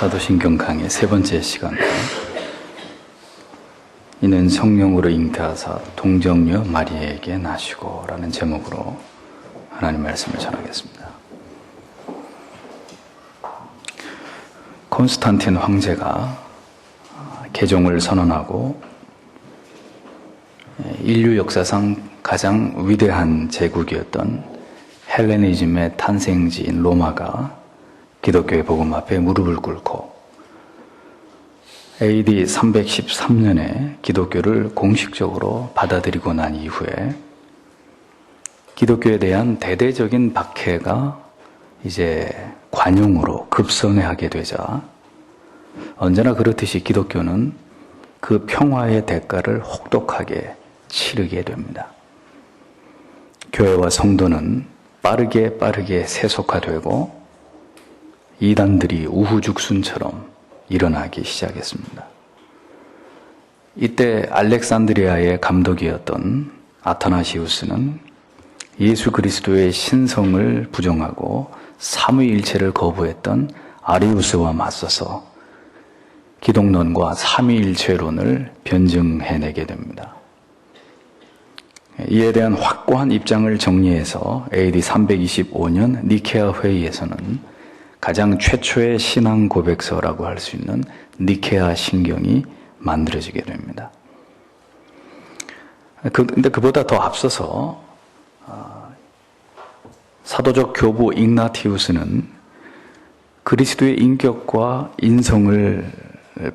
사도신경 강의 세 번째 시간입니다. 이는 성령으로 잉태하사 동정녀 마리아에게 나시고 라는 제목으로 하나님 말씀을 전하겠습니다. 콘스탄틴 황제가 개종을 선언하고 인류 역사상 가장 위대한 제국이었던 헬레니즘의 탄생지인 로마가 기독교의 복음 앞에 무릎을 꿇고 AD 313년에 기독교를 공식적으로 받아들이고 난 이후에 기독교에 대한 대대적인 박해가 이제 관용으로 급선회하게 되자 언제나 그렇듯이 기독교는 그 평화의 대가를 혹독하게 치르게 됩니다. 교회와 성도는 빠르게 세속화되고 이단들이 우후죽순처럼 일어나기 시작했습니다. 이때 알렉산드리아의 감독이었던 아타나시우스는 예수 그리스도의 신성을 부정하고 삼위일체를 거부했던 아리우스와 맞서서 기독론과 삼위일체론을 변증해내게 됩니다. 이에 대한 확고한 입장을 정리해서 AD 325년 니케아 회의에서는 가장 최초의 신앙 고백서라고 할 수 있는 니케아 신경이 만들어지게 됩니다. 근데 그보다 더 앞서서 사도적 교부 ig나티우스는 그리스도의 인격과 인성을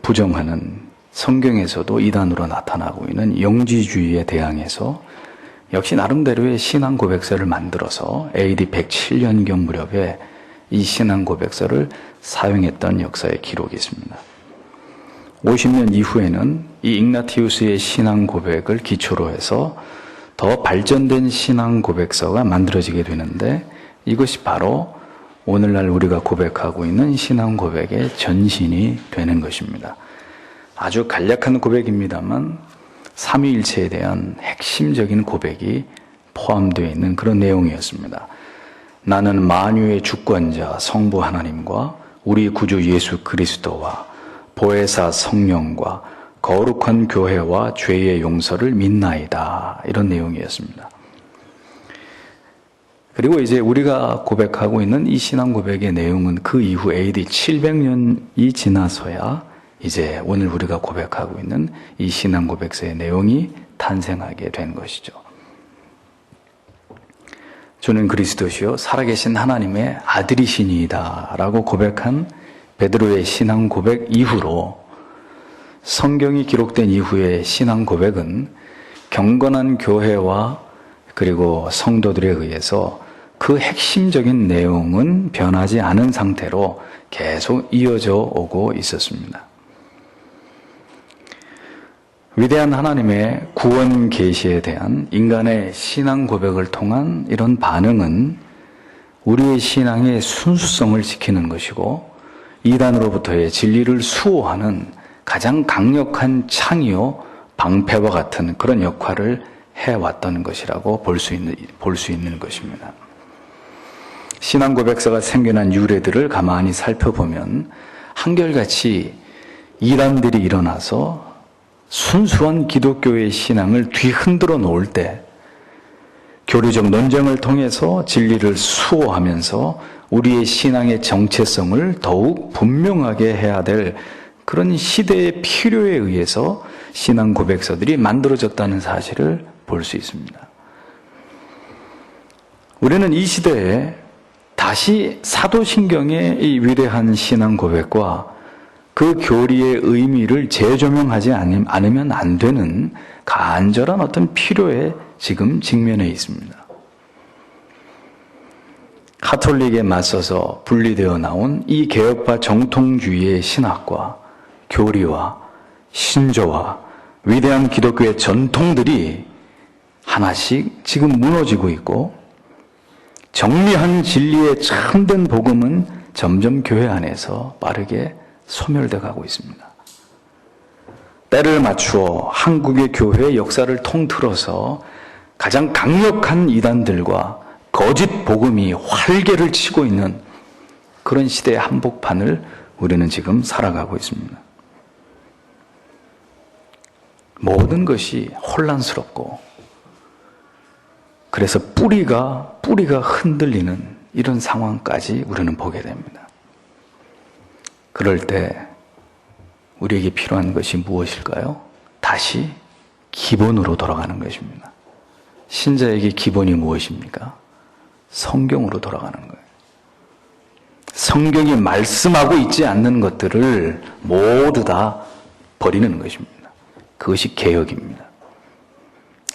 부정하는 성경에서도 이단으로 나타나고 있는 영지주의에 대항해서 역시 나름대로의 신앙 고백서를 만들어서 AD 107년경 무렵에 이 신앙 고백서를 사용했던 역사의 기록이 있습니다. 50년 이후에는 이 ig나티우스의 신앙 고백을 기초로 해서 더 발전된 신앙 고백서가 만들어지게 되는데 이것이 바로 오늘날 우리가 고백하고 있는 신앙 고백의 전신이 되는 것입니다. 아주 간략한 고백입니다만 삼위일체에 대한 핵심적인 고백이 포함되어 있는 그런 내용이었습니다. 나는 만유의 주권자 성부 하나님과 우리 구주 예수 그리스도와 보혜사 성령과 거룩한 교회와 죄의 용서를 믿나이다. 이런 내용이었습니다. 그리고 이제 우리가 고백하고 있는 이 신앙 고백의 내용은 그 이후 AD 700년이 지나서야 이제 오늘 우리가 고백하고 있는 이 신앙 고백서의 내용이 탄생하게 된 것이죠. 주는 그리스도시요 살아계신 하나님의 아들이시니이다 라고 고백한 베드로의 신앙 고백 이후로 성경이 기록된 이후의 신앙 고백은 경건한 교회와 그리고 성도들에 의해서 그 핵심적인 내용은 변하지 않은 상태로 계속 이어져 오고 있었습니다. 위대한 하나님의 구원 계시에 대한 인간의 신앙 고백을 통한 이런 반응은 우리의 신앙의 순수성을 지키는 것이고 이단으로부터의 진리를 수호하는 가장 강력한 창이요 방패와 같은 그런 역할을 해왔던 것이라고 볼 수 있는 것입니다. 신앙 고백서가 생겨난 유래들을 가만히 살펴보면 한결같이 이단들이 일어나서 순수한 기독교의 신앙을 뒤흔들어 놓을 때 교리적 논쟁을 통해서 진리를 수호하면서 우리의 신앙의 정체성을 더욱 분명하게 해야 될 그런 시대의 필요에 의해서 신앙 고백서들이 만들어졌다는 사실을 볼 수 있습니다. 우리는 이 시대에 다시 사도신경의 이 위대한 신앙 고백과 그 교리의 의미를 재조명하지 않으면 안 되는 간절한 어떤 필요에 지금 직면해 있습니다. 가톨릭에 맞서서 분리되어 나온 이 개혁파 정통주의의 신학과 교리와 신조와 위대한 기독교의 전통들이 하나씩 지금 무너지고 있고 정리한 진리의 참된 복음은 점점 교회 안에서 빠르게 소멸돼 가고 있습니다. 때를 맞추어 한국의 교회의 역사를 통틀어서 가장 강력한 이단들과 거짓 복음이 활개를 치고 있는 그런 시대의 한복판을 우리는 지금 살아가고 있습니다. 모든 것이 혼란스럽고 그래서 뿌리가 흔들리는 이런 상황까지 우리는 보게 됩니다. 그럴 때 우리에게 필요한 것이 무엇일까요? 다시 기본으로 돌아가는 것입니다. 신자에게 기본이 무엇입니까? 성경으로 돌아가는 거예요. 성경이 말씀하고 있지 않는 것들을 모두 다 버리는 것입니다. 그것이 개혁입니다.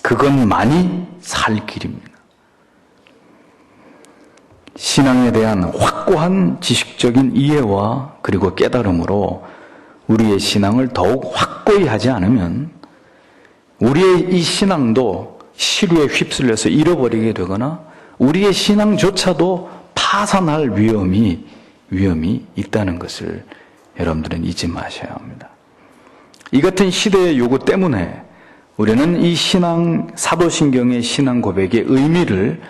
그것만이 살 길입니다. 신앙에 대한 확고한 지식적인 이해와 그리고 깨달음으로 우리의 신앙을 더욱 확고히 하지 않으면 우리의 이 신앙도 시류에 휩쓸려서 잃어버리게 되거나 우리의 신앙조차도 파산할 위험이 있다는 것을 여러분들은 잊지 마셔야 합니다. 이 같은 시대의 요구 때문에 우리는 이 사도신경의 신앙 고백의 의미를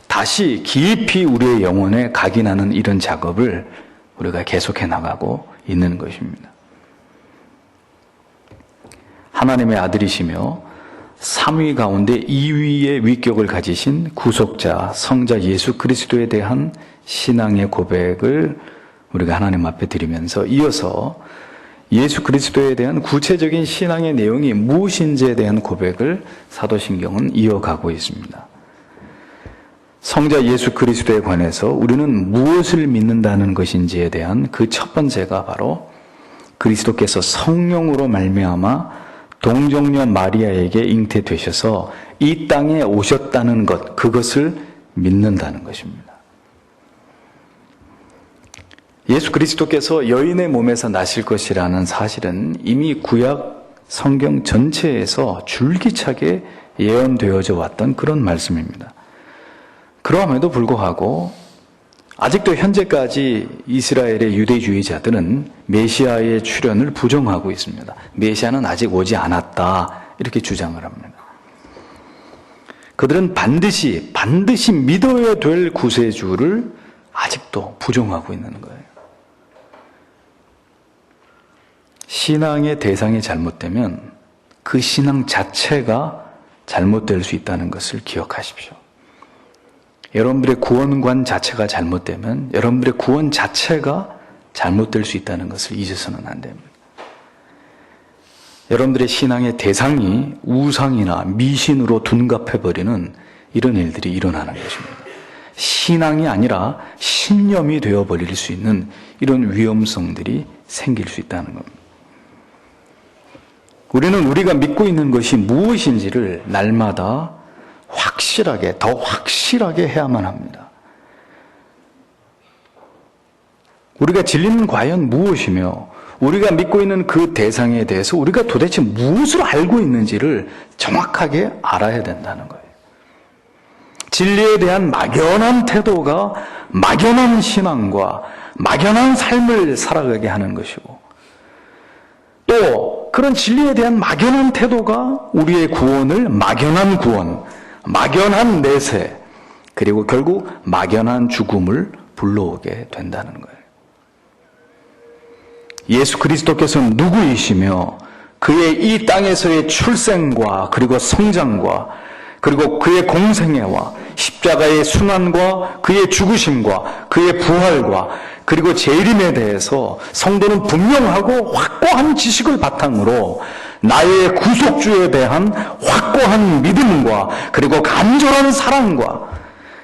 다시 깊이 우리의 영혼에 각인하는 이런 작업을 우리가 계속해 나가고 있는 것입니다. 하나님의 아들이시며 삼위 가운데 2위의 위격을 가지신 구속자, 성자 예수 그리스도에 대한 신앙의 고백을 우리가 하나님 앞에 드리면서 이어서 예수 그리스도에 대한 구체적인 신앙의 내용이 무엇인지에 대한 고백을 사도신경은 이어가고 있습니다. 성자 예수 그리스도에 관해서 우리는 무엇을 믿는다는 것인지에 대한 그 첫 번째가 바로 그리스도께서 성령으로 말미암아 동정녀 마리아에게 잉태되셔서 이 땅에 오셨다는 것, 그것을 믿는다는 것입니다. 예수 그리스도께서 여인의 몸에서 나실 것이라는 사실은 이미 구약 성경 전체에서 줄기차게 예언되어져 왔던 그런 말씀입니다. 그럼에도 불구하고 아직도 현재까지 이스라엘의 유대주의자들은 메시아의 출현을 부정하고 있습니다. 메시아는 아직 오지 않았다 이렇게 주장을 합니다. 그들은 반드시 믿어야 될 구세주를 아직도 부정하고 있는 거예요. 신앙의 대상이 잘못되면 그 신앙 자체가 잘못될 수 있다는 것을 기억하십시오. 여러분들의 구원관 자체가 잘못되면 여러분들의 구원 자체가 잘못될 수 있다는 것을 잊어서는 안 됩니다. 여러분들의 신앙의 대상이 우상이나 미신으로 둔갑해버리는 이런 일들이 일어나는 것입니다. 신앙이 아니라 신념이 되어버릴 수 있는 이런 위험성들이 생길 수 있다는 겁니다. 우리는 우리가 믿고 있는 것이 무엇인지를 날마다 더 확실하게 해야만 합니다. 우리가 진리는 과연 무엇이며 우리가 믿고 있는 그 대상에 대해서 우리가 도대체 무엇을 알고 있는지를 정확하게 알아야 된다는 거예요. 진리에 대한 막연한 태도가 막연한 신앙과 막연한 삶을 살아가게 하는 것이고 또 그런 진리에 대한 막연한 태도가 우리의 구원을 막연한 구원, 막연한 내세, 그리고 결국 막연한 죽음을 불러오게 된다는 거예요. 예수 그리스도께서는 누구이시며 그의 이 땅에서의 출생과 그리고 성장과 그리고 그의 공생애와 십자가의 순환과 그의 죽으심과 그의 부활과 그리고 재림에 대해서 성도는 분명하고 확고한 지식을 바탕으로 나의 구속주에 대한 확고한 믿음과 그리고 간절한 사랑과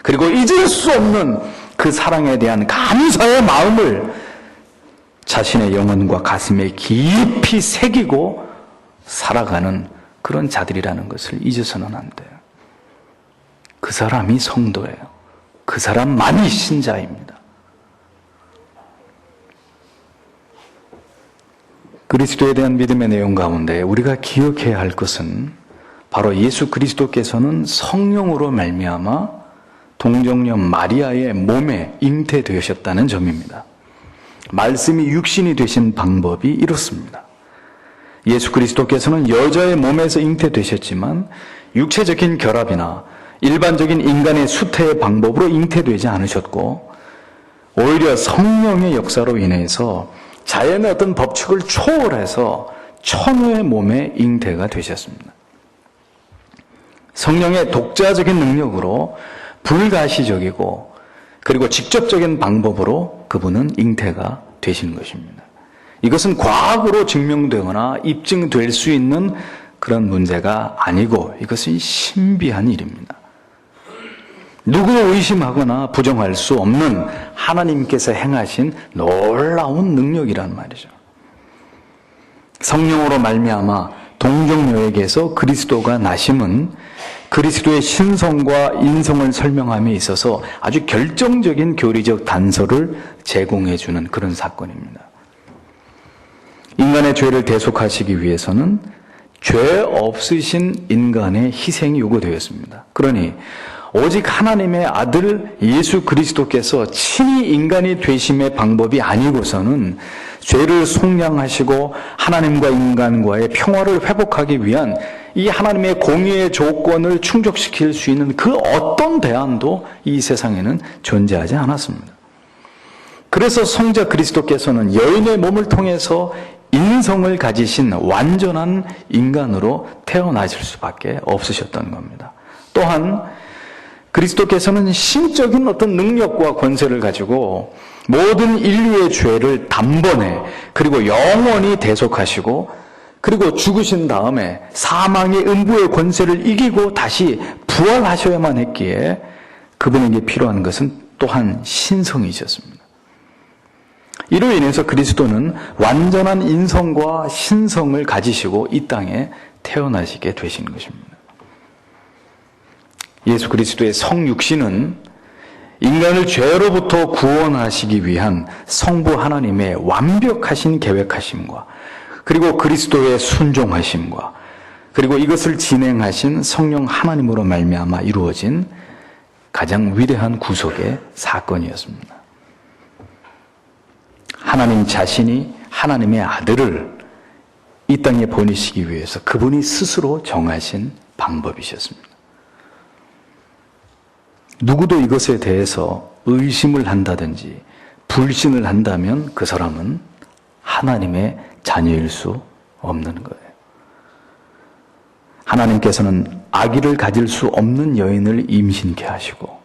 그리고 잊을 수 없는 그 사랑에 대한 감사의 마음을 자신의 영혼과 가슴에 깊이 새기고 살아가는 그런 자들이라는 것을 잊어서는 안 돼요. 그 사람이 성도예요. 그 사람만이 신자입니다. 그리스도에 대한 믿음의 내용 가운데 우리가 기억해야 할 것은 바로 예수 그리스도께서는 성령으로 말미암아 동정녀 마리아의 몸에 잉태되셨다는 점입니다. 말씀이 육신이 되신 방법이 이렇습니다. 예수 그리스도께서는 여자의 몸에서 잉태되셨지만 육체적인 결합이나 일반적인 인간의 수태의 방법으로 잉태되지 않으셨고 오히려 성령의 역사로 인해서 자연의 어떤 법칙을 초월해서 천우의 몸의 잉태가 되셨습니다. 성령의 독자적인 능력으로 불가시적이고 그리고 직접적인 방법으로 그분은 잉태가 되신 것입니다. 이것은 과학으로 증명되거나 입증될 수 있는 그런 문제가 아니고 이것은 신비한 일입니다. 누구도 의심하거나 부정할 수 없는 하나님께서 행하신 놀라운 능력이란 말이죠. 성령으로 말미암아 동정녀에게서 그리스도가 나심은 그리스도의 신성과 인성을 설명함에 있어서 아주 결정적인 교리적 단서를 제공해 주는 그런 사건입니다. 인간의 죄를 대속하시기 위해서는 죄 없으신 인간의 희생이 요구되었습니다. 그러니 오직 하나님의 아들 예수 그리스도께서 친히 인간이 되심의 방법이 아니고서는 죄를 속량하시고 하나님과 인간과의 평화를 회복하기 위한 이 하나님의 공의의 조건을 충족시킬 수 있는 그 어떤 대안도 이 세상에는 존재하지 않았습니다. 그래서 성자 그리스도께서는 여인의 몸을 통해서 인성을 가지신 완전한 인간으로 태어나실 수밖에 없으셨던 겁니다. 또한 그리스도께서는 신적인 어떤 능력과 권세를 가지고 모든 인류의 죄를 단번에 그리고 영원히 대속하시고 그리고 죽으신 다음에 사망의 음부의 권세를 이기고 다시 부활하셔야만 했기에 그분에게 필요한 것은 또한 신성이셨습니다. 이로 인해서 그리스도는 완전한 인성과 신성을 가지시고 이 땅에 태어나시게 되신 것입니다. 예수 그리스도의 성육신은 인간을 죄로부터 구원하시기 위한 성부 하나님의 완벽하신 계획하심과 그리고 그리스도의 순종하심과 그리고 이것을 진행하신 성령 하나님으로 말미암아 이루어진 가장 위대한 구속의 사건이었습니다. 하나님 자신이 하나님의 아들을 이 땅에 보내시기 위해서 그분이 스스로 정하신 방법이셨습니다. 누구도 이것에 대해서 의심을 한다든지 불신을 한다면 그 사람은 하나님의 자녀일 수 없는 거예요. 하나님께서는 아기를 가질 수 없는 여인을 임신케 하시고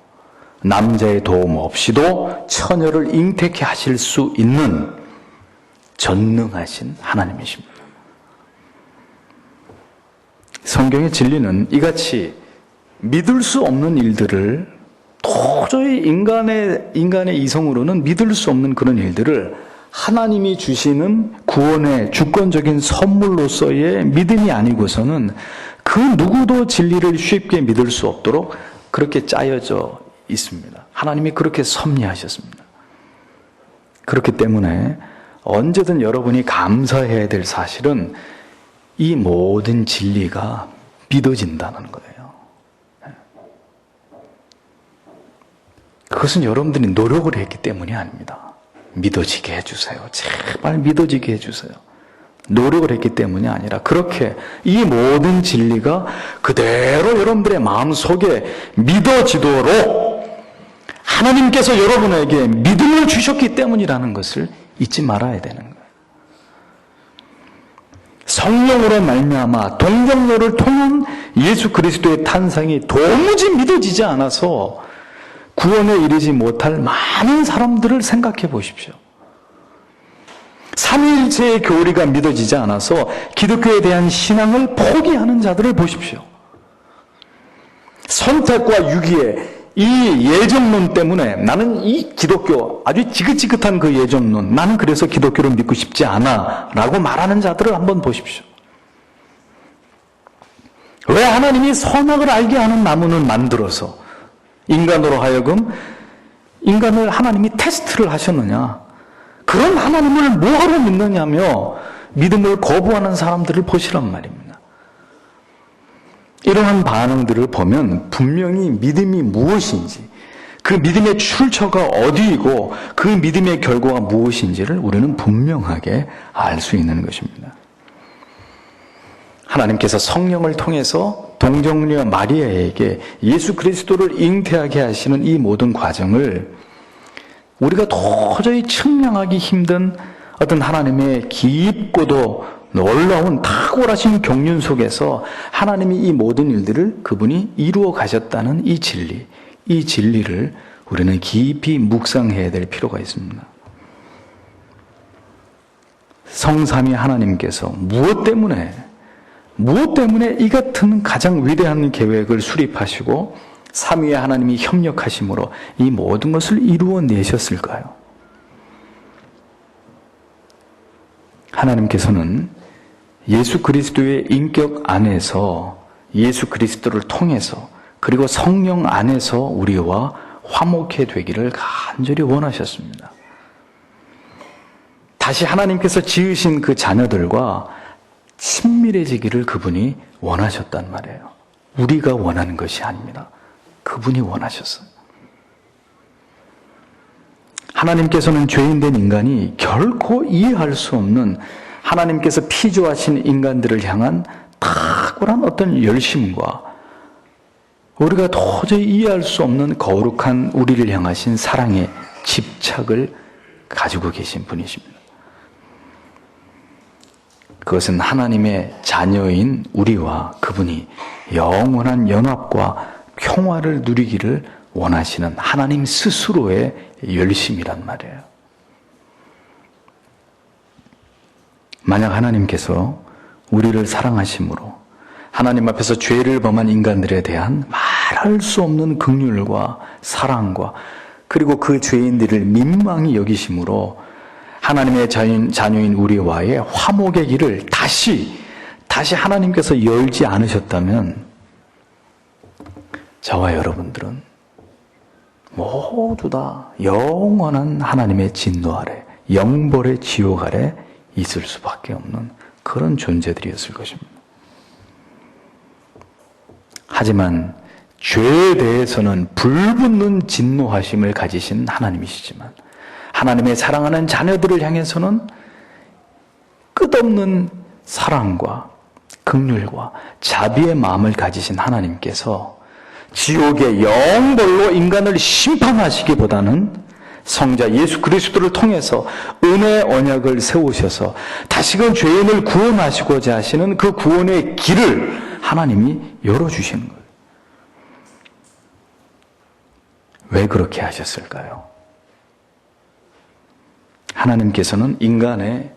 남자의 도움 없이도 처녀를 잉태케 하실 수 있는 전능하신 하나님이십니다. 성경의 진리는 이같이 믿을 수 없는 일들을 도저히 인간의 이성으로는 믿을 수 없는 그런 일들을 하나님이 주시는 구원의 주권적인 선물로서의 믿음이 아니고서는 그 누구도 진리를 쉽게 믿을 수 없도록 그렇게 짜여져 있습니다. 하나님이 그렇게 섭리하셨습니다. 그렇기 때문에 언제든 여러분이 감사해야 될 사실은 이 모든 진리가 믿어진다는 거예요. 그것은 여러분들이 노력을 했기 때문이 아닙니다. 믿어지게 해주세요. 제발 믿어지게 해주세요. 노력을 했기 때문이 아니라 그렇게 이 모든 진리가 그대로 여러분들의 마음속에 믿어지도록 하나님께서 여러분에게 믿음을 주셨기 때문이라는 것을 잊지 말아야 되는 거예요. 성령으로 말미암아 동정녀를 통한 예수 그리스도의 탄생이 도무지 믿어지지 않아서 구원에 이르지 못할 많은 사람들을 생각해 보십시오. 삼위일체의 교리가 믿어지지 않아서 기독교에 대한 신앙을 포기하는 자들을 보십시오. 선택과 유기의 이 예정론 때문에 나는 이 기독교 아주 지긋지긋한 그 예정론 나는 그래서 기독교를 믿고 싶지 않아 라고 말하는 자들을 한번 보십시오. 왜 하나님이 선악을 알게 하는 나무는 만들어서 인간으로 하여금 인간을 하나님이 테스트를 하셨느냐, 그런 하나님을 뭐하러 믿느냐며 믿음을 거부하는 사람들을 보시란 말입니다. 이러한 반응들을 보면 분명히 믿음이 무엇인지, 그 믿음의 출처가 어디이고 그 믿음의 결과가 무엇인지를 우리는 분명하게 알 수 있는 것입니다. 하나님께서 성령을 통해서 동정녀 마리아에게 예수 그리스도를 잉태하게 하시는 이 모든 과정을 우리가 도저히 측량하기 힘든 어떤 하나님의 깊고도 놀라운 탁월하신 경륜 속에서 하나님이 이 모든 일들을 그분이 이루어 가셨다는 이 진리를 우리는 깊이 묵상해야 될 필요가 있습니다. 성삼위 하나님께서 무엇 때문에 이 같은 가장 위대한 계획을 수립하시고 삼위의 하나님이 협력하심으로 이 모든 것을 이루어내셨을까요? 하나님께서는 예수 그리스도의 인격 안에서, 예수 그리스도를 통해서, 그리고 성령 안에서 우리와 화목해 되기를 간절히 원하셨습니다. 다시 하나님께서 지으신 그 자녀들과 친밀해지기를 그분이 원하셨단 말이에요. 우리가 원하는 것이 아닙니다. 그분이 원하셨어요. 하나님께서는 죄인된 인간이 결코 이해할 수 없는, 하나님께서 피조하신 인간들을 향한 탁월한 어떤 열심과 우리가 도저히 이해할 수 없는 거룩한 우리를 향하신 사랑의 집착을 가지고 계신 분이십니다. 그것은 하나님의 자녀인 우리와 그분이 영원한 연합과 평화를 누리기를 원하시는 하나님 스스로의 열심이란 말이에요. 만약 하나님께서 우리를 사랑하심으로 하나님 앞에서 죄를 범한 인간들에 대한 말할 수 없는 긍휼과 사랑과 그리고 그 죄인들을 민망히 여기심으로 하나님의 자녀인 우리와의 화목의 길을 다시 하나님께서 열지 않으셨다면 저와 여러분들은 모두 다 영원한 하나님의 진노 아래, 영벌의 지옥 아래 있을 수밖에 없는 그런 존재들이었을 것입니다. 하지만 죄에 대해서는 불붙는 진노하심을 가지신 하나님이시지만 하나님의 사랑하는 자녀들을 향해서는 끝없는 사랑과 긍휼과 자비의 마음을 가지신 하나님께서 지옥의 영벌로 인간을 심판하시기보다는 성자 예수 그리스도를 통해서 은혜의 언약을 세우셔서 다시금 죄인을 구원하시고자 하시는 그 구원의 길을 하나님이 열어주시는 거예요. 왜 그렇게 하셨을까요? 하나님께서는 인간의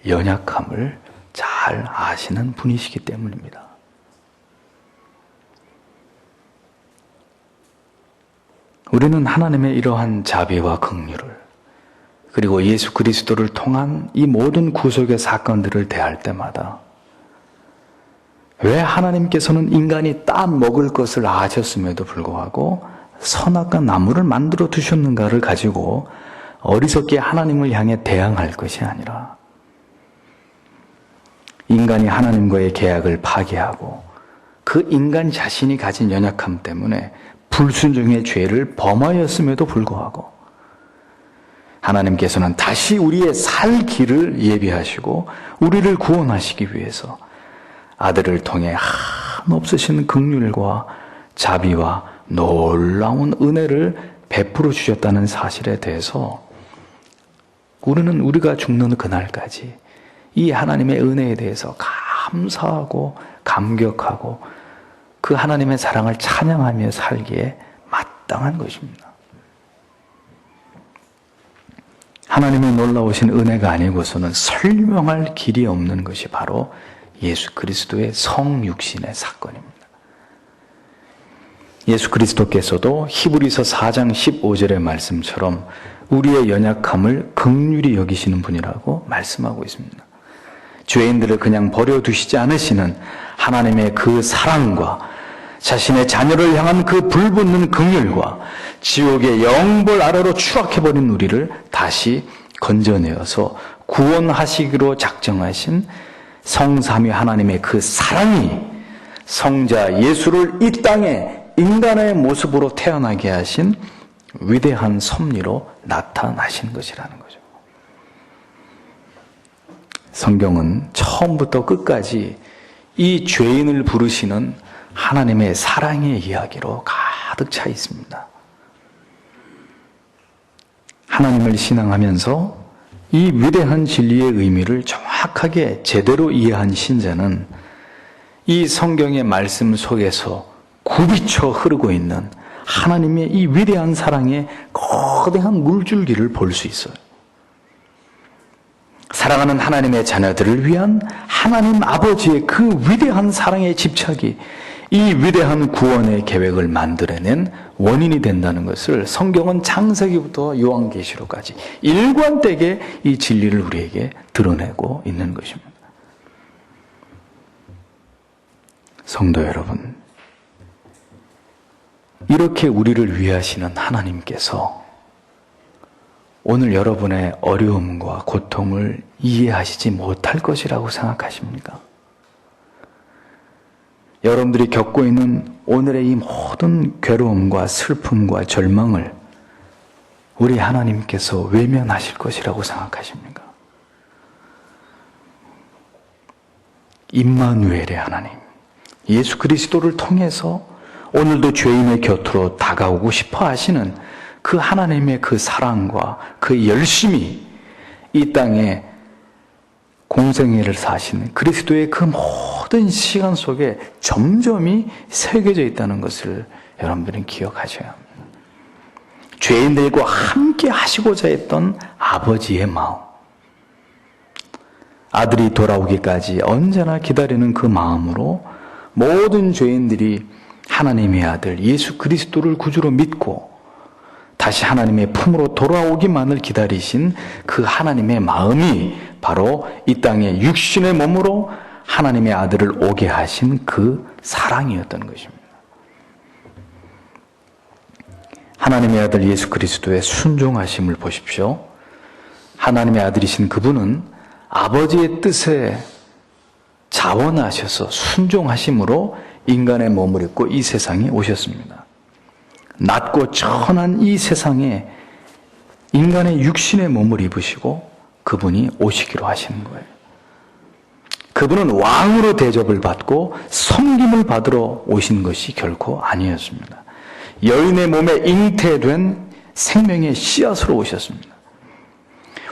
연약함을 잘 아시는 분이시기 때문입니다. 우리는 하나님의 이러한 자비와 긍휼을 그리고 예수 그리스도를 통한 이 모든 구속의 사건들을 대할 때마다 왜 하나님께서는 인간이 딱 먹을 것을 아셨음에도 불구하고 선악과 나무를 만들어 두셨는가를 가지고 어리석게 하나님을 향해 대항할 것이 아니라 인간이 하나님과의 계약을 파기하고 그 인간 자신이 가진 연약함 때문에 불순종의 죄를 범하였음에도 불구하고 하나님께서는 다시 우리의 살 길을 예비하시고 우리를 구원하시기 위해서 아들을 통해 한없으신 긍휼과 자비와 놀라운 은혜를 베풀어 주셨다는 사실에 대해서 우리는 우리가 죽는 그날까지 이 하나님의 은혜에 대해서 감사하고 감격하고 그 하나님의 사랑을 찬양하며 살기에 마땅한 것입니다. 하나님의 놀라우신 은혜가 아니고서는 설명할 길이 없는 것이 바로 예수 그리스도의 성육신의 사건입니다. 예수 그리스도께서도 히브리서 4장 15절의 말씀처럼 우리의 연약함을 긍휼히 여기시는 분이라고 말씀하고 있습니다. 죄인들을 그냥 버려두시지 않으시는 하나님의 그 사랑과 자신의 자녀를 향한 그 불붙는 긍휼과 지옥의 영벌 아래로 추락해버린 우리를 다시 건져내어서 구원하시기로 작정하신 성삼위 하나님의 그 사랑이 성자 예수를 이 땅에 인간의 모습으로 태어나게 하신 위대한 섭리로 나타나신 것이라는 거죠. 성경은 처음부터 끝까지 이 죄인을 부르시는 하나님의 사랑의 이야기로 가득 차 있습니다. 하나님을 신앙하면서 이 위대한 진리의 의미를 정확하게 제대로 이해한 신자는 이 성경의 말씀 속에서 굽이쳐 흐르고 있는 하나님의 이 위대한 사랑의 거대한 물줄기를 볼 수 있어요. 사랑하는 하나님의 자녀들을 위한 하나님 아버지의 그 위대한 사랑의 집착이 이 위대한 구원의 계획을 만들어낸 원인이 된다는 것을 성경은 창세기부터 요한계시록까지 일관되게 이 진리를 우리에게 드러내고 있는 것입니다. 성도 여러분, 이렇게 우리를 위하시는 하나님께서 오늘 여러분의 어려움과 고통을 이해하시지 못할 것이라고 생각하십니까? 여러분들이 겪고 있는 오늘의 이 모든 괴로움과 슬픔과 절망을 우리 하나님께서 외면하실 것이라고 생각하십니까? 임마누엘의 하나님, 예수 그리스도를 통해서 오늘도 죄인의 곁으로 다가오고 싶어 하시는 그 하나님의 그 사랑과 그 열심이 이 땅에 공생애를 사시는 그리스도의 그 모든 시간 속에 점점이 새겨져 있다는 것을 여러분들은 기억하셔야 합니다. 죄인들과 함께 하시고자 했던 아버지의 마음, 아들이 돌아오기까지 언제나 기다리는 그 마음으로 모든 죄인들이 하나님의 아들 예수 그리스도를 구주로 믿고 다시 하나님의 품으로 돌아오기만을 기다리신 그 하나님의 마음이 바로 이 땅에 육신의 몸으로 하나님의 아들을 오게 하신 그 사랑이었던 것입니다. 하나님의 아들 예수 그리스도의 순종하심을 보십시오. 하나님의 아들이신 그분은 아버지의 뜻에 자원하셔서 순종하심으로 인간의 몸을 입고 이 세상에 오셨습니다. 낮고 천한 이 세상에 인간의 육신의 몸을 입으시고 그분이 오시기로 하시는 거예요. 그분은 왕으로 대접을 받고 섬김을 받으러 오신 것이 결코 아니었습니다. 여인의 몸에 잉태된 생명의 씨앗으로 오셨습니다.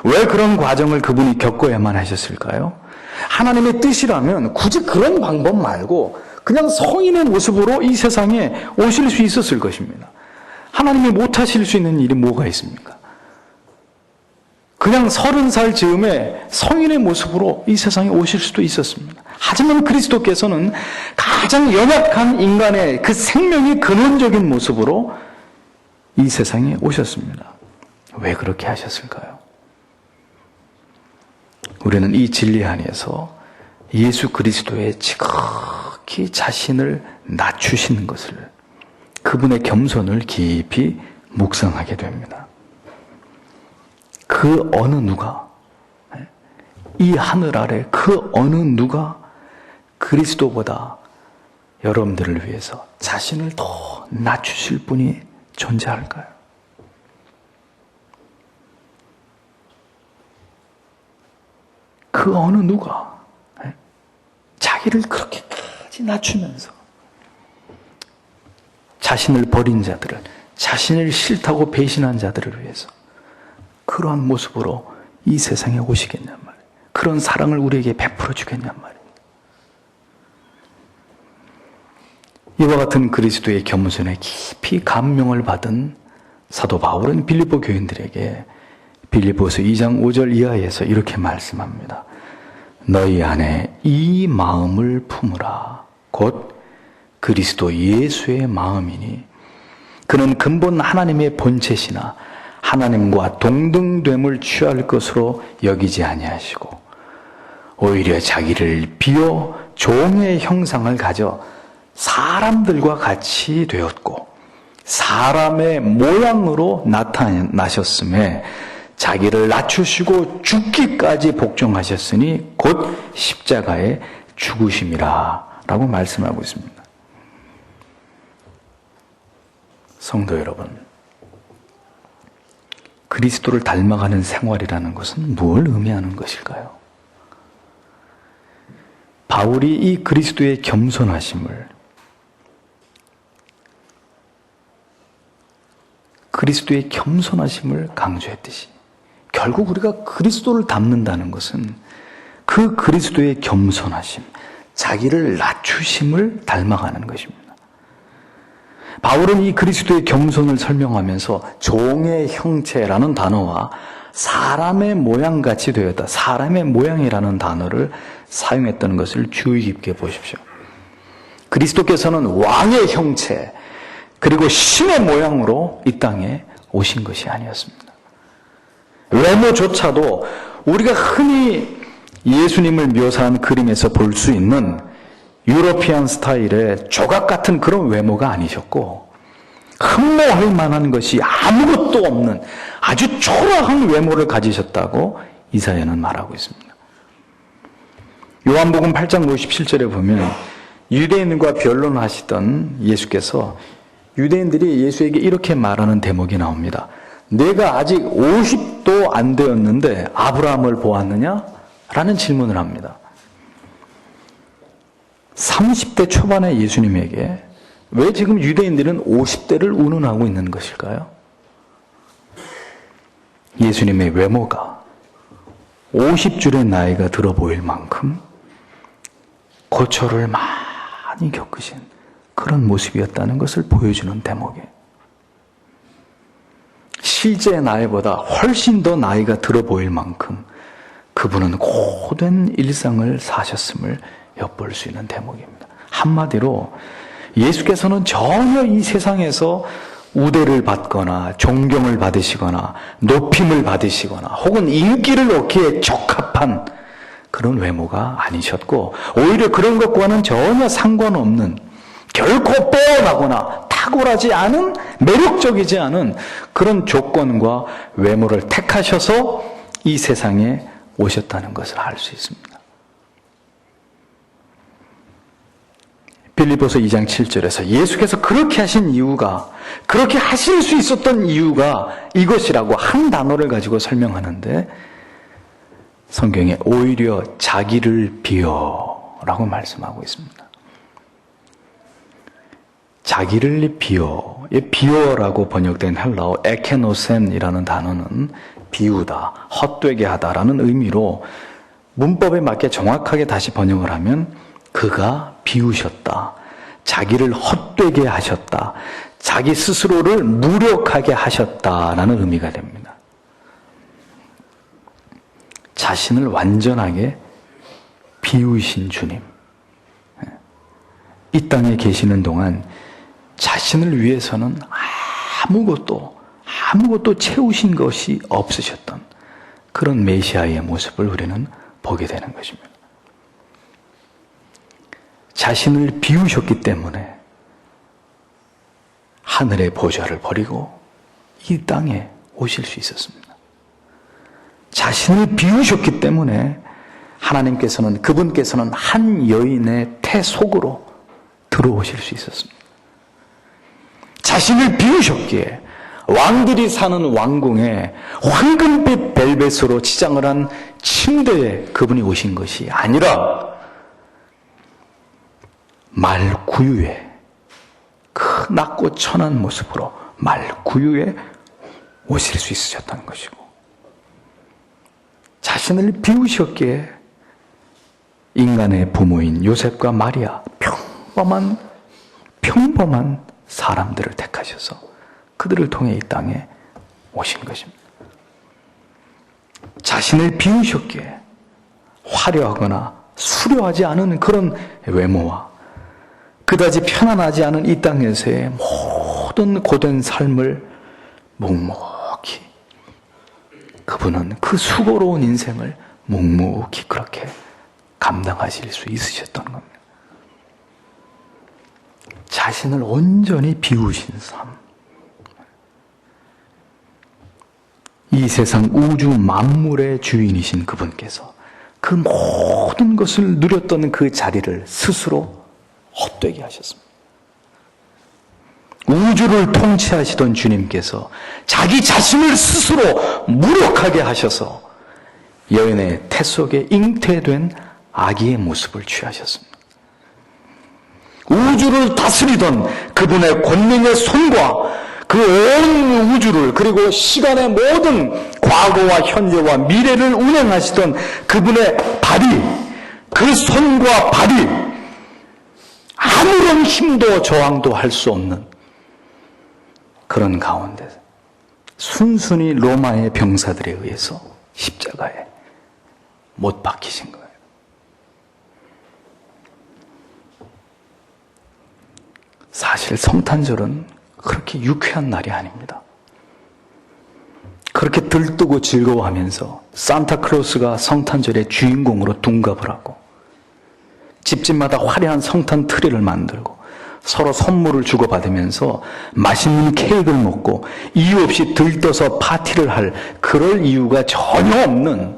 왜 그런 과정을 그분이 겪어야만 하셨을까요? 하나님의 뜻이라면 굳이 그런 방법 말고 그냥 성인의 모습으로 이 세상에 오실 수 있었을 것입니다. 하나님이 못하실 수 있는 일이 뭐가 있습니까? 그냥 30살 즈음에 성인의 모습으로 이 세상에 오실 수도 있었습니다. 하지만 그리스도께서는 가장 연약한 인간의 그 생명의 근원적인 모습으로 이 세상에 오셨습니다. 왜 그렇게 하셨을까요? 우리는 이 진리 안에서 예수 그리스도의 지극히 자신을 낮추시는 것을, 그분의 겸손을 깊이 묵상하게 됩니다. 그 어느 누가, 이 하늘 아래 그 어느 누가 그리스도보다 여러분들을 위해서 자신을 더 낮추실 분이 존재할까요? 그 어느 누가 자기를 그렇게까지 낮추면서 자신을 버린 자들을, 자신을 싫다고 배신한 자들을 위해서 그러한 모습으로 이 세상에 오시겠냔 말이에요. 그런 사랑을 우리에게 베풀어 주겠냔 말이에요. 이와 같은 그리스도의 겸손에 깊이 감명을 받은 사도 바울은 빌립보 교인들에게 빌립보서 2장 5절 이하에서 이렇게 말씀합니다. 너희 안에 이 마음을 품으라. 곧 그리스도 예수의 마음이니 그는 근본 하나님의 본체시나 하나님과 동등됨을 취할 것으로 여기지 아니하시고 오히려 자기를 비워 종의 형상을 가져 사람들과 같이 되었고 사람의 모양으로 나타나셨음에 자기를 낮추시고 죽기까지 복종하셨으니 곧 십자가에 죽으심이라 라고 말씀하고 있습니다. 성도 여러분, 그리스도를 닮아가는 생활이라는 것은 뭘 의미하는 것일까요? 바울이 이 그리스도의 겸손하심을, 강조했듯이 결국 우리가 그리스도를 닮는다는 것은 그 그리스도의 겸손하심, 자기를 낮추심을 닮아가는 것입니다. 바울은 이 그리스도의 겸손을 설명하면서 종의 형체라는 단어와 사람의 모양같이 되었다, 사람의 모양이라는 단어를 사용했다는 것을 주의 깊게 보십시오. 그리스도께서는 왕의 형체, 그리고 신의 모양으로 이 땅에 오신 것이 아니었습니다. 외모조차도 우리가 흔히 예수님을 묘사한 그림에서 볼 수 있는 유러피안 스타일의 조각 같은 그런 외모가 아니셨고, 흠모할 만한 것이 아무것도 없는 아주 초라한 외모를 가지셨다고 이사야는 말하고 있습니다. 요한복음 8장 57절에 보면 유대인과 변론하시던 예수께서 유대인들이 예수에게 이렇게 말하는 대목이 나옵니다. 내가 아직 50도 안 되었는데 아브라함을 보았느냐? 라는 질문을 합니다. 30대 초반의 예수님에게 왜 지금 유대인들은 50대를 운운하고 있는 것일까요? 예수님의 외모가 50줄의 나이가 들어 보일 만큼 고초를 많이 겪으신 그런 모습이었다는 것을 보여주는 대목이에요. 실제 나이보다 훨씬 더 나이가 들어 보일 만큼 그분은 고된 일상을 사셨음을 엿볼 수 있는 대목입니다. 한마디로 예수께서는 전혀 이 세상에서 우대를 받거나 존경을 받으시거나 높임을 받으시거나 혹은 인기를 얻기에 적합한 그런 외모가 아니셨고, 오히려 그런 것과는 전혀 상관없는, 결코 빼어나거나 탁월하지 않은, 매력적이지 않은 그런 조건과 외모를 택하셔서 이 세상에 오셨다는 것을 알 수 있습니다. 빌립보서 2장 7절에서 예수께서 그렇게 하신 이유가, 그렇게 하실 수 있었던 이유가 이것이라고 한 단어를 가지고 설명하는데, 성경에 오히려 자기를 비어라고 말씀하고 있습니다. 자기를 비어, 비어라고 번역된 헬라어 에케노센이라는 단어는 비우다, 헛되게 하다라는 의미로 문법에 맞게 정확하게 다시 번역을 하면 그가 비우셨다, 자기를 헛되게 하셨다, 자기 스스로를 무력하게 하셨다라는 의미가 됩니다. 자신을 완전하게 비우신 주님, 이 땅에 계시는 동안 자신을 위해서는 아무것도 채우신 것이 없으셨던 그런 메시아의 모습을 우리는 보게 되는 것입니다. 자신을 비우셨기 때문에 하늘의 보좌를 버리고 이 땅에 오실 수 있었습니다. 자신을 비우셨기 때문에 하나님께서는, 그분께서는 한 여인의 태 속으로 들어오실 수 있었습니다. 자신을 비우셨기에 왕들이 사는 왕궁에 황금빛 벨벳으로 치장을 한 침대에 그분이 오신 것이 아니라 말구유에, 그 낮고 천한 모습으로 말구유에 오실 수 있으셨다는 것이고, 자신을 비우셨기에 인간의 부모인 요셉과 마리아, 평범한 사람들을 택하셔서 그들을 통해 이 땅에 오신 것입니다. 자신을 비우셨기에 화려하거나 수려하지 않은 그런 외모와 그다지 편안하지 않은 이 땅에서의 모든 고된 삶을 묵묵히, 그분은 그 수고로운 인생을 묵묵히 그렇게 감당하실 수 있으셨던 겁니다. 자신을 온전히 비우신 삶, 이 세상 우주 만물의 주인이신 그분께서 그 모든 것을 누렸던 그 자리를 스스로 헛되게 하셨습니다. 우주를 통치하시던 주님께서 자기 자신을 스스로 무력하게 하셔서 여인의 태 속에 잉태된 아기의 모습을 취하셨습니다. 우주를 다스리던 그분의 권능의 손과 그 온 우주를 그리고 시간의 모든 과거와 현재와 미래를 운행하시던 그분의 발이, 그 손과 발이 아무런 힘도 저항도 할 수 없는 그런 가운데 순순히 로마의 병사들에 의해서 십자가에 못 박히신 거예요. 사실 성탄절은 그렇게 유쾌한 날이 아닙니다. 그렇게 들뜨고 즐거워하면서 산타클로스가 성탄절의 주인공으로 둔갑을 하고 집집마다 화려한 성탄 트리를 만들고 서로 선물을 주고받으면서 맛있는 케이크를 먹고 이유 없이 들떠서 파티를 할 그럴 이유가 전혀 없는,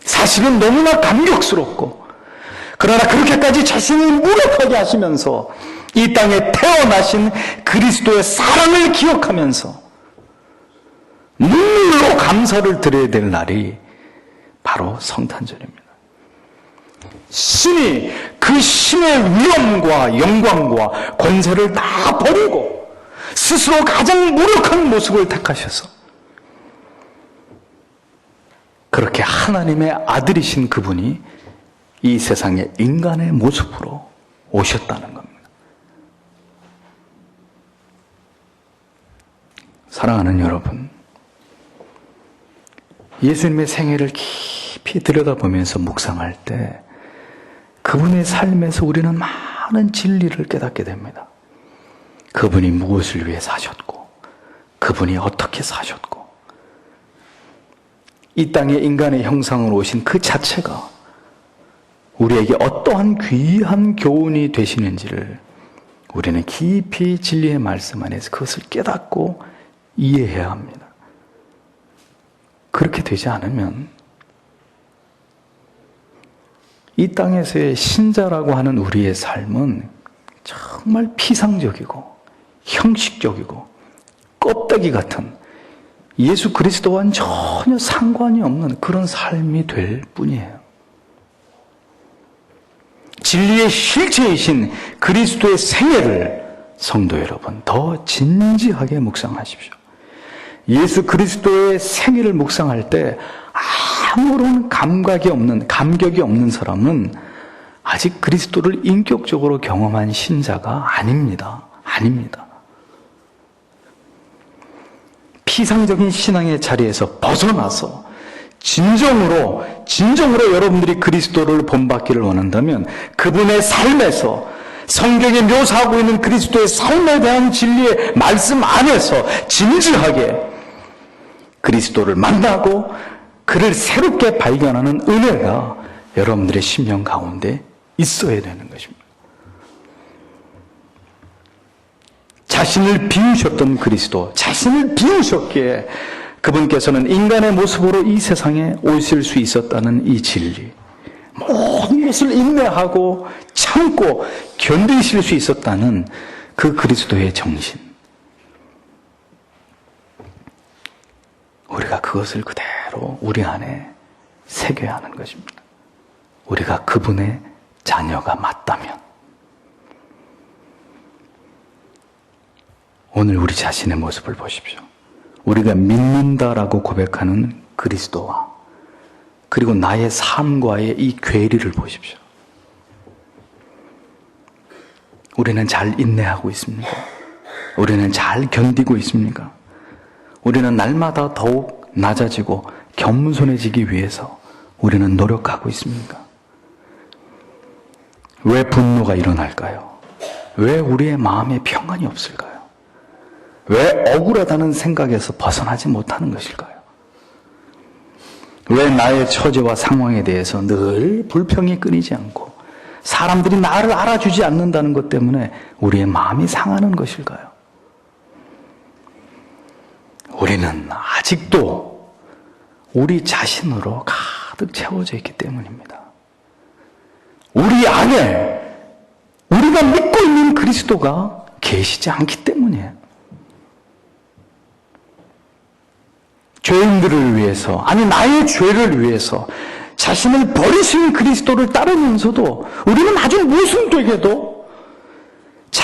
사실은 너무나 감격스럽고, 그러나 그렇게까지 자신을 무력하게 하시면서 이 땅에 태어나신 그리스도의 사랑을 기억하면서 눈물로 감사를 드려야 될 날이 바로 성탄절입니다. 신이 그 신의 위엄과 영광과 권세를 다 버리고 스스로 가장 무력한 모습을 택하셔서 그렇게 하나님의 아들이신 그분이 이 세상에 인간의 모습으로 오셨다는 겁니다. 사랑하는 여러분, 예수님의 생애를 깊이 들여다보면서 묵상할 때 그분의 삶에서 우리는 많은 진리를 깨닫게 됩니다. 그분이 무엇을 위해 사셨고, 그분이 어떻게 사셨고, 이 땅에 인간의 형상으로 오신 그 자체가 우리에게 어떠한 귀한 교훈이 되시는지를 우리는 깊이 진리의 말씀 안에서 그것을 깨닫고 이해해야 합니다. 그렇게 되지 않으면 이 땅에서의 신자라고 하는 우리의 삶은 정말 피상적이고 형식적이고 껍데기 같은 예수 그리스도와는 전혀 상관이 없는 그런 삶이 될 뿐이에요. 진리의 실체이신 그리스도의 생애를 성도 여러분 더 진지하게 묵상하십시오. 예수 그리스도의 생애를 묵상할 때 아무런 감격이 없는 사람은 아직 그리스도를 인격적으로 경험한 신자가 아닙니다. 아닙니다. 피상적인 신앙의 자리에서 벗어나서 진정으로 여러분들이 그리스도를 본받기를 원한다면 그분의 삶에서 성경에 묘사하고 있는 그리스도의 삶에 대한 진리의 말씀 안에서 진지하게 그리스도를 만나고 그를 새롭게 발견하는 은혜가 여러분들의 심령 가운데 있어야 되는 것입니다. 자신을 비우셨던 그리스도, 자신을 비우셨기에 그분께서는 인간의 모습으로 이 세상에 오실 수 있었다는 이 진리, 모든 것을 인내하고 참고 견디실 수 있었다는 그 그리스도의 정신, 우리가 그것을 그대로 우리 안에 새겨야 하는 것입니다. 우리가 그분의 자녀가 맞다면 오늘 우리 자신의 모습을 보십시오. 우리가 믿는다라고 고백하는 그리스도와 그리고 나의 삶과의 이 괴리를 보십시오. 우리는 잘 인내하고 있습니까? 우리는 잘 견디고 있습니까? 우리는 날마다 더욱 낮아지고 겸손해지기 위해서 우리는 노력하고 있습니까? 왜 분노가 일어날까요? 왜 우리의 마음에 평안이 없을까요? 왜 억울하다는 생각에서 벗어나지 못하는 것일까요? 왜 나의 처지와 상황에 대해서 늘 불평이 끊이지 않고 사람들이 나를 알아주지 않는다는 것 때문에 우리의 마음이 상하는 것일까요? 우리는 아직도 우리 자신으로 가득 채워져 있기 때문입니다. 우리 안에 우리가 믿고 있는 그리스도가 계시지 않기 때문이에요. 죄인들을 위해서, 아니 나의 죄를 위해서 자신을 버리신 그리스도를 따르면서도 우리는 아주 모순되게도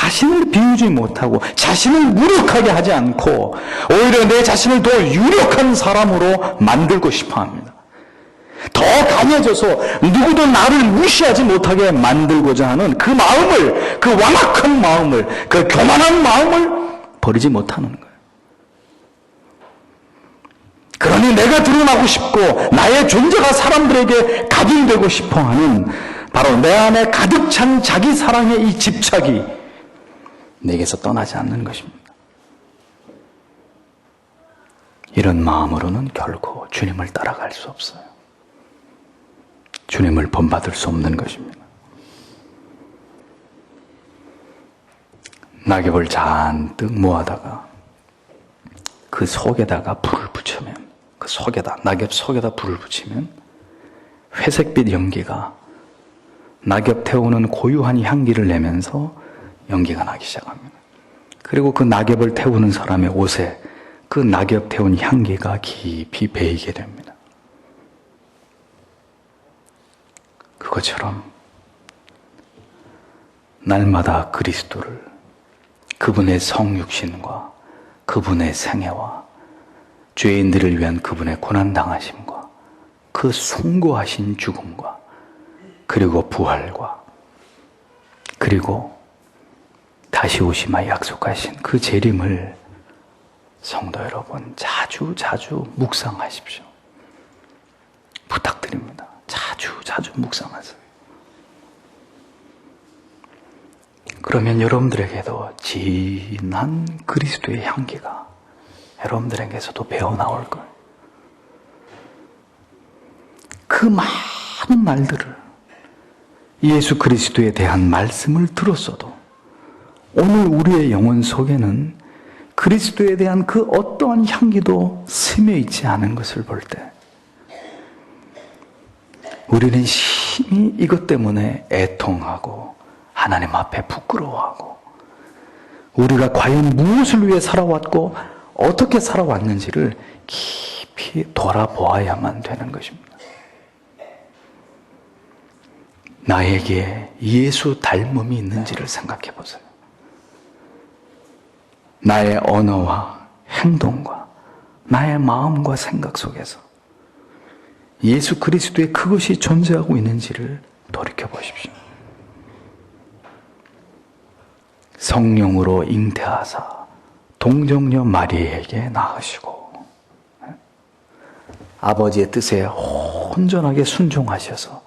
자신을 비우지 못하고 자신을 무력하게 하지 않고 오히려 내 자신을 더 유력한 사람으로 만들고 싶어 합니다. 더 강해져서 누구도 나를 무시하지 못하게 만들고자 하는 그 마음을, 그 완악한 마음을, 그 교만한 마음을 버리지 못하는 거예요. 그러니 내가 드러나고 싶고 나의 존재가 사람들에게 각인되고 싶어하는 바로 내 안에 가득 찬 자기 사랑의 이 집착이 내게서 떠나지 않는 것입니다. 이런 마음으로는 결코 주님을 따라갈 수 없어요. 주님을 본받을 수 없는 것입니다. 낙엽을 잔뜩 모아다가 그 속에다가 불을 붙이면, 그 속에다, 낙엽 속에다 불을 붙이면 회색빛 연기가 낙엽 태우는 고유한 향기를 내면서 연기가 나기 시작합니다. 그리고 그 낙엽을 태우는 사람의 옷에 그 낙엽 태운 향기가 깊이 배이게 됩니다. 그것처럼 날마다 그리스도를, 그분의 성육신과 그분의 생애와 죄인들을 위한 그분의 고난당하심과 그 숭고하신 죽음과 그리고 부활과 그리고 다시 오시마 약속하신 그 재림을 성도 여러분 자주 묵상하십시오. 부탁드립니다. 자주 묵상하세요. 그러면 여러분들에게도 진한 그리스도의 향기가 여러분들에게서도 배어나올 거예요. 그 많은 말들을 예수 그리스도에 대한 말씀을 들었어도 오늘 우리의 영혼 속에는 그리스도에 대한 그 어떠한 향기도 스며 있지 않은 것을 볼 때 우리는 심히 이것 때문에 애통하고 하나님 앞에 부끄러워하고 우리가 과연 무엇을 위해 살아왔고 어떻게 살아왔는지를 깊이 돌아보아야만 되는 것입니다. 나에게 예수 닮음이 있는지를 생각해 보세요. 나의 언어와 행동과 나의 마음과 생각 속에서 예수 그리스도의 그것이 존재하고 있는지를 돌이켜 보십시오. 성령으로 잉태하사 동정녀 마리에게 낳으시고 아버지의 뜻에 온전하게 순종하셔서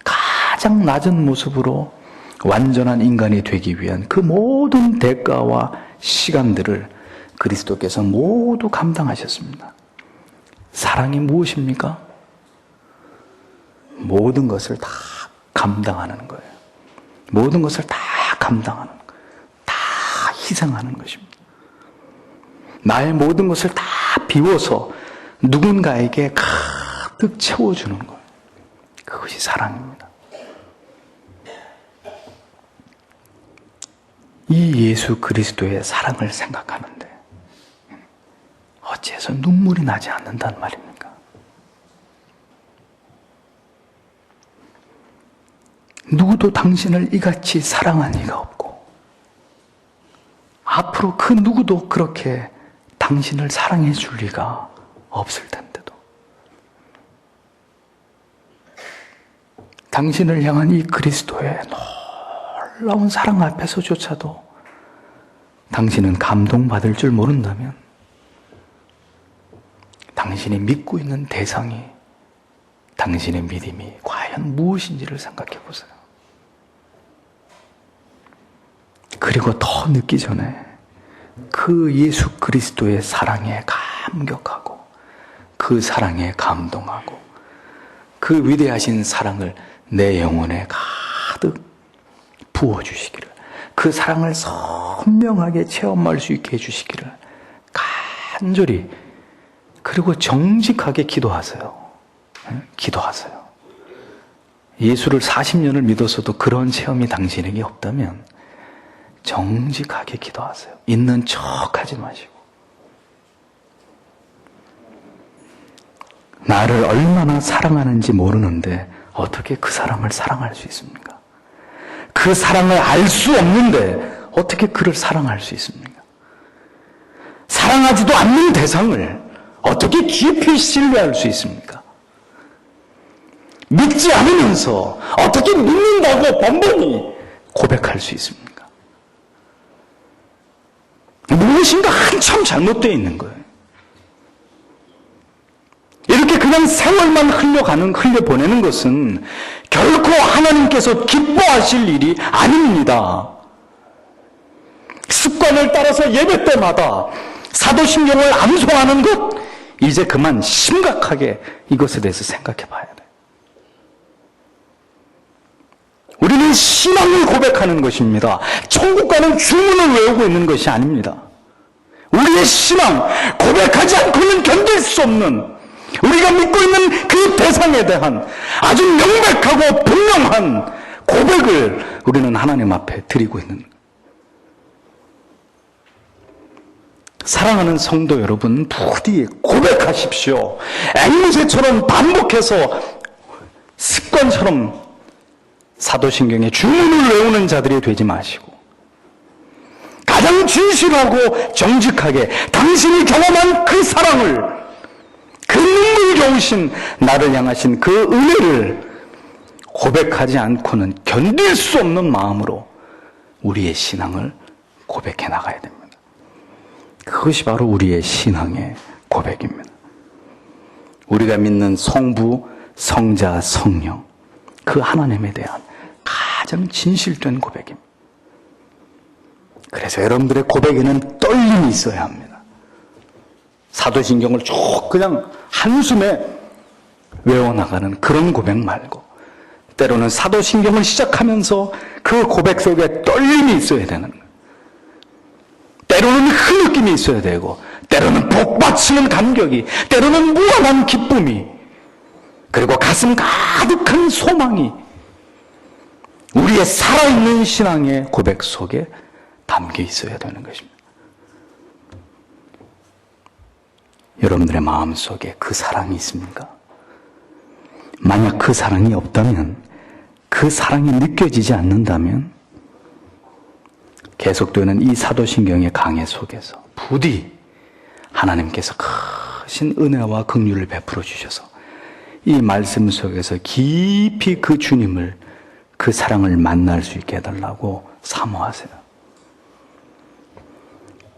가장 낮은 모습으로 완전한 인간이 되기 위한 그 모든 대가와 시간들을 그리스도께서 모두 감당하셨습니다. 사랑이 무엇입니까? 모든 것을 다 감당하는 거예요. 모든 것을 다 감당하는 거예요. 다 희생하는 것입니다. 나의 모든 것을 다 비워서 누군가에게 가득 채워주는 거예요. 그것이 사랑입니다. 이 예수 그리스도의 사랑을 생각하는데 어째서 눈물이 나지 않는단 말입니까? 누구도 당신을 이같이 사랑한 이가 없고 앞으로 그 누구도 그렇게 당신을 사랑해 줄 리가 없을 텐데도 당신을 향한 이 그리스도의 놀라운 사랑 앞에서조차도 당신은 감동받을 줄 모른다면 당신이 믿고 있는 대상이 당신의 믿음이 과연 무엇인지를 생각해 보세요. 그리고 더 늦기 전에 그 예수 그리스도의 사랑에 감격하고 그 사랑에 감동하고 그 위대하신 사랑을 내 영혼에 가득 부어주시기를, 그 사랑을 선명하게 체험할 수 있게 해주시기를 간절히 그리고 정직하게 기도하세요. 기도하세요. 예수를 40년을 믿었어도 그런 체험이 당신에게 없다면 정직하게 기도하세요. 있는 척하지 마시고. 나를 얼마나 사랑하는지 모르는데 어떻게 그 사람을 사랑할 수 있습니까? 그 사랑을 알 수 없는데 어떻게 그를 사랑할 수 있습니까? 사랑하지도 않는 대상을 어떻게 깊이 신뢰할 수 있습니까? 믿지 않으면서 어떻게 믿는다고 번번이 고백할 수 있습니까? 무엇인가 한참 잘못되어 있는 거예요. 이렇게 그냥 세월만 흘려보내는 것은 결코 하나님께서 기뻐하실 일이 아닙니다. 습관을 따라서 예배 때마다 사도신경을 암송하는 것, 이제 그만 심각하게 이것에 대해서 생각해 봐야 돼요. 우리는 신앙을 고백하는 것입니다. 천국 가는 주문을 외우고 있는 것이 아닙니다. 우리의 신앙, 고백하지 않고는 견딜 수 없는, 우리가 믿고 있는 그 대상에 대한 아주 명백하고 분명한 고백을 우리는 하나님 앞에 드리고 있는 거예요. 사랑하는 성도 여러분, 부디 고백하십시오. 앵무새처럼 반복해서 습관처럼 사도신경의 주문을 외우는 자들이 되지 마시고, 가장 진실하고 정직하게 당신이 경험한 그 사랑을, 그 눈물겨우신 나를 향하신 그 은혜를 고백하지 않고는 견딜 수 없는 마음으로 우리의 신앙을 고백해 나가야 됩니다. 그것이 바로 우리의 신앙의 고백입니다. 우리가 믿는 성부, 성자, 성령, 그 하나님에 대한 가장 진실된 고백입니다. 그래서 여러분들의 고백에는 떨림이 있어야 합니다. 사도신경을 쭉 그냥 한숨에 외워나가는 그런 고백 말고, 때로는 사도신경을 시작하면서 그 고백 속에 떨림이 있어야 되는 거예요. 때로는 흐느낌이 있어야 되고, 때로는 복받치는 감격이, 때로는 무한한 기쁨이, 그리고 가슴 가득한 소망이 우리의 살아있는 신앙의 고백 속에 담겨 있어야 되는 것입니다. 여러분들의 마음속에 그 사랑이 있습니까? 만약 그 사랑이 없다면, 그 사랑이 느껴지지 않는다면, 계속되는 이 사도신경의 강해 속에서 부디 하나님께서 크신 은혜와 긍휼을 베풀어 주셔서 이 말씀 속에서 깊이 그 주님을, 그 사랑을 만날 수 있게 해달라고 사모하세요.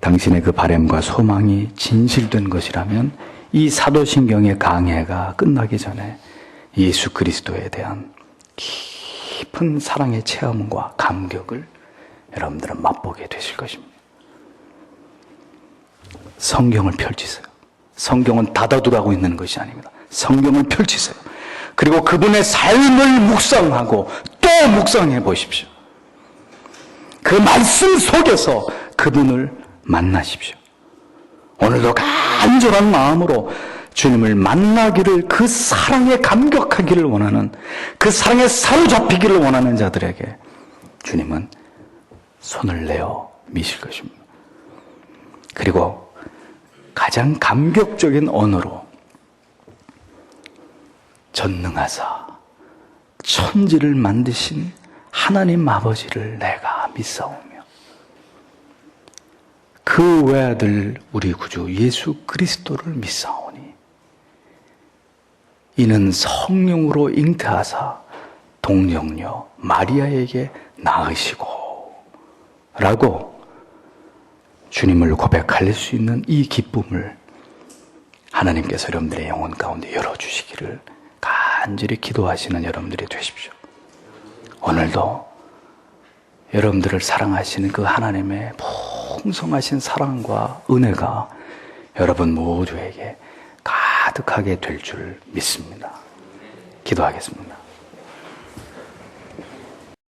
당신의 그 바람과 소망이 진실된 것이라면 이 사도신경의 강해가 끝나기 전에 예수 그리스도에 대한 깊은 사랑의 체험과 감격을 여러분들은 맛보게 되실 것입니다. 성경을 펼치세요. 성경은 닫아두라고 있는 것이 아닙니다. 성경을 펼치세요. 그리고 그분의 삶을 묵상하고 또 묵상해 보십시오. 그 말씀 속에서 그분을 만나십시오. 오늘도 간절한 마음으로 주님을 만나기를, 그 사랑에 감격하기를 원하는, 그 사랑에 사로잡히기를 원하는 자들에게 주님은 손을 내어 미실 것입니다. 그리고 가장 감격적인 언어로 전능하사 천지를 만드신 하나님 아버지를 내가 믿사오며 그 외아들 우리 구주 예수 그리스도를 믿사오니 이는 성령으로 잉태하사 동정녀 마리아에게 낳으시고 라고 주님을 고백할 수 있는 이 기쁨을 하나님께서 여러분들의 영혼 가운데 열어주시기를 간절히 기도하시는 여러분들이 되십시오. 오늘도 여러분들을 사랑하시는 그 하나님의 풍성하신 사랑과 은혜가 여러분 모두에게 가득하게 될 줄 믿습니다. 기도하겠습니다.